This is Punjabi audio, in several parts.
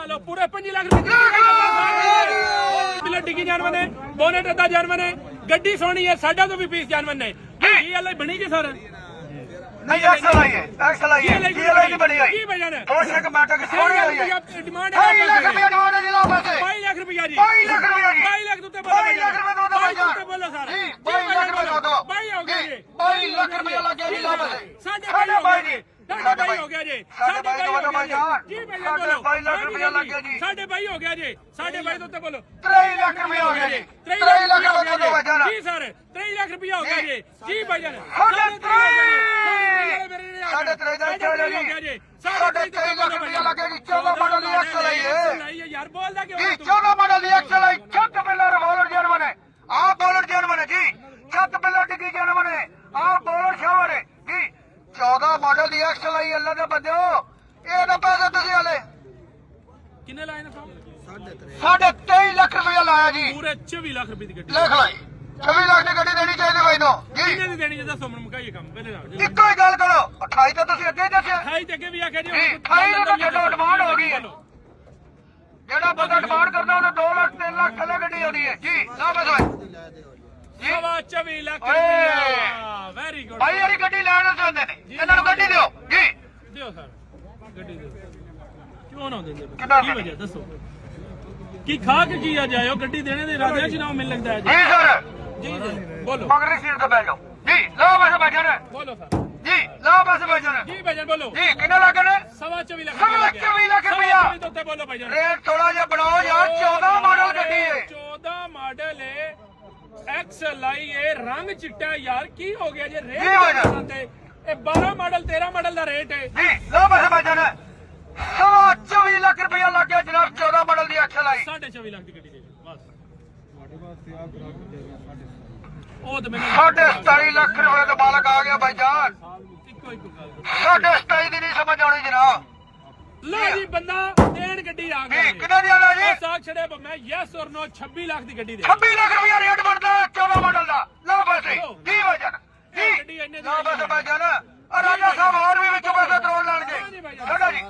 चलो पूरे 5 लाख रुपए डिगी जानवर ने बोनेट अद्धा जानवर ने गड्डी सोनी है साडा तो भी पीस जानवर ने ये अलग बनी जी सर नहीं एक्सल आई है एक्सल आई है ये अलग नहीं बनी आई की वजह है दो शेक माटा के सोनी आई है डिमांड 2 लाख रुपया डिमांड है जिला पैसे 22 लाख रुपया जी 22 लाख रुपया जी 22 लाख तो बोलो 22 लाख रुपया दो भाई तो बोलो सर 22 लाख रुपया दो 22 हो गया जी 22 लाख रुपया लग गया जिला पैसे साढ़े 22 जी साढ़े 22 हो गया जी साढ़े 22 हो गया जी भाई भैया बोलो 22 लाख रुपया लग गया जी साढ़े 22 हो गया जी साढ़े 22 तो बोलो 23 लाख रुपया हो गया जी 23 लाख रुपया दो भाई जान जी सर 23 लाख रुपया हो गया जी जी भाईजान साढ़े 23 लाख रुपया जी साढ़े 23 लाख रुपया लगेगी 14 मॉडल की एक्सल आई है यार बोल दा जी 14 मॉडल की एक्सल आई छत पिलर बॉलर जन बने आप बॉलर जन बने जी छत पिलर डिग्गी जन बने आप बॉलर शावर है जी 14 मॉडल की एक्सल आई अल्लाह दे बंदो ये ना पैसे तुसी वाले किन्ने लाए ने साढ़े 23 लाख रुपया लाया जी पूरे 24 लाख रुपए की गड्डी लिख लाई 26 लाख की गड्डी देनी चाहिए भाई नो जी किन्ने दी देनी जे दसो मन मुकाइए काम पहले जाओ ਇੱਕੋ ਹੀ ਗੱਲ ਕਰੋ 28 ਤਾਂ ਤੁਸੀਂ ਅੱਗੇ ਹੀ ਦੱਸਿਆ 28 ਤੇ ਅੱਗੇ ਵੀ ਆਖਿਆ ਜੀ 28 ਨੂੰ ਤਾਂ ਛੱਡੋ ਡਿਮਾਂਡ ਹੋ ਗਈ ਹੈ ਜਿਹੜਾ ਬੰਦਾ ਡਿਮਾਂਡ ਕਰਦਾ ਉਹਨੂੰ 2 ਲੱਖ 3 ਲੱਖ ਥੱਲੇ ਗੱਡੀ ਆਉਂਦੀ ਹੈ ਜੀ ਨਾ ਬਸ ਜੀ 24 ਲੱਖ ਰੁਪਇਆ ਵੈਰੀ ਗੁੱਡ ਭਾਈ ਯਾਰੀ ਗੱਡੀ ਲੈਣਾ ਚਾਹੁੰਦੇ ਨੇ ਇਹਨਾਂ ਨੂੰ ਗੱਡੀ ਦਿਓ ਜੀ ਦਿਓ ਸਰ ਗੱਡੀ ਦਿਓ ਕਿਉਂ ਨਾ ਦਿੰਦੇ ਕਿੱਦਾਂ ਕੀ ਵਜ੍ਹਾ ਦੱਸੋ ਕੀ ਖਾ ਕੇ ਕੀ ਆ ਜਾਇਓ ਗੱਡੀ ਦੇਣੇ ਦੇ ਇਰਾਦੇ ਚ ਨਾ ਮੈਨੂੰ ਲੱਗਦਾ ਹੈ ਜੀ ਸਰ ਜੀ ਜੀ ਬੋਲੋ ਮਗਰ ਸੀਟ ਤੇ ਬੈਠ ਜਾਓ ਜੀ ਲਓ ਬਸ ਬੈਠੋ ਨੇ ਬੋਲੋ ਸਰ ਜੀ ਲਓ ਬਸ ਬੈਠੋ ਨੇ ਜੀ ਭਾਈਜਾਨ ਬੋਲੋ ਜੀ ਕਿੰਨੇ ਲੱਗੇ ਨੇ 24 ਲੱਖ 24 ਲੱਖ ਰੁਪਇਆ ਤੋਂ ਬੋਲੋ ਭਾਈਜਾਨ ਰੇਟ ਥੋੜਾ ਜਿਹਾ ਬਣਾਓ ਯਾਰ 14 ਮਾਡਲ ਗੱਡੀ ਹੈ 14 ਮਾਡਲ ਹੈ ਐਕਸਲ ਆਈ ਹੈ ਰੰਗ ਚਿੱਟਾ ਯਾਰ ਕੀ ਹੋ ਗਿਆ ਜੇ ਕੀ ਹੋ ਗਿਆ? ਰੇਟ ਤੇ ਇਹ 12 ਮਾਡਲ 13 ਮਾਡਲ ਦਾ ਰੇਟ ਹੈ ਜੀ ਲਓ ਬਸ ਬੈਠੋ ਨੇ 24 ਲੱਖ ਰੁਪਇਆ ਲੱਗ ਗਿਆ ਜਨਾਬ 14 ਮਾਡਲ ਦੀ ਐਕਸਲ ਆਈ 24.5 ਲੱਖ ਦੀ ਗੱਡੀ ਦੇ ਬਸ ਉਹ ਤੇ ਮੈਨੂੰ 27 ਲੱਖ ਰੁਪਏ ਦਾ ਮਾਲਕ ਆ ਗਿਆ ਭਾਈ ਜਾਨ ਇੱਕੋ ਗੱਲ 27 ਦੀ ਨਹੀਂ ਸਮਝ ਆਉਣੀ ਜਨਾਬ ਲੋ ਜੀ ਬੰਦਾ ਦੇਣ ਗੱਡੀ ਆ ਜੀ ਗਿਆ ਕਿੰਨੇ ਦੀ ਆਣਾ ਜੀ ਸਾਖ ਛੜੇ ਮੈਂ ਯੈਸ ਔਰ ਨੋ 26 ਲੱਖ ਦੀ ਗੱਡੀ ਦੇ 26 ਲੱਖ ਰੁਪਇਆ ਰੇਟ ਬਣਦਾ 14 ਮਾਡਲ ਦਾ ਲਓ ਬਸ ਜੀ ਵਜਨ ਜੀ ਗੱਡੀ ਇੰਨੇ ਦੀ ਲਓ ਬਸ ਭਾਈ ਜਾਨ ਰਾਜਾ ਸਾਹਿਬ ਹੋਰ ਵੀ ਵਿੱਚੋਂ ਪੈਸੇ ਤਰੋੜ ਲੈਣਗੇ ਸਾਡਾ ਜੀ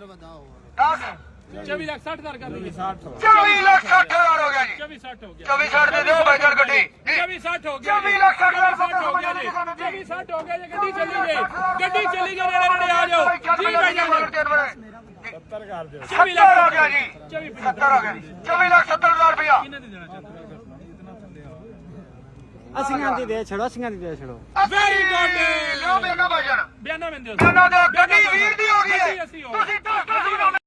10 24 ਲੱਖ 60 ਹਜ਼ਾਰ ਕਰ ਦਈਏ 24 ਲੱਖ 60 ਹਜ਼ਾਰ ਹੋ ਗਿਆ ਜੀ 24 60 ਹੋ ਗਿਆ 24 60 ਦੇ ਦਿਓ ਭਾਈ ਜਾਨ ਗੱਡੀ ਜੀ 24 60 ਹੋ ਗਿਆ 24 ਲੱਖ 60 ਹਜ਼ਾਰ 60 ਹੋ ਗਿਆ ਜੀ 24 60 ਹੋ ਗਿਆ ਜੀ ਗੱਡੀ ਚੱਲੀ ਗਈ ਗੱਡੀ ਚੱਲੀ ਗਈ ਨੇੜੇ ਆ ਜਾਓ ਜੀ ਭਾਈ ਜਾਨ 70 ਕਰ ਦਿਓ 70 ਹੋ ਗਿਆ ਜੀ 70 ਹੋ ਗਿਆ 24 ਲੱਖ 70 ਹਜ਼ਾਰ ਰੁਪਇਆ ਕਿੰਨੇ ਦੀ ਦੇਣਾ ਚਾਹੁੰਦੇ ਅਸੀਆਂ ਦੀ ਦੇ ਛੜੋ ਅਸੀਆਂ ਦੀ ਦੇ ਛੜੋ ਵੈਰੀ ਗੁੱਡ ਲਓ ਬੇਨਾ ਭਾਈ ਜਾਨ ਬਿਆਨਾ ਮੈਂ ਦਿਓ ਬਿਆਨਾ ਦਿਓ ਗੱਡੀ ਵੀਰ ਦੀ ਹੋ ਗਈ ਹੈ ਅਸੀਂ ਹੋ ਤੁਸੀਂ 10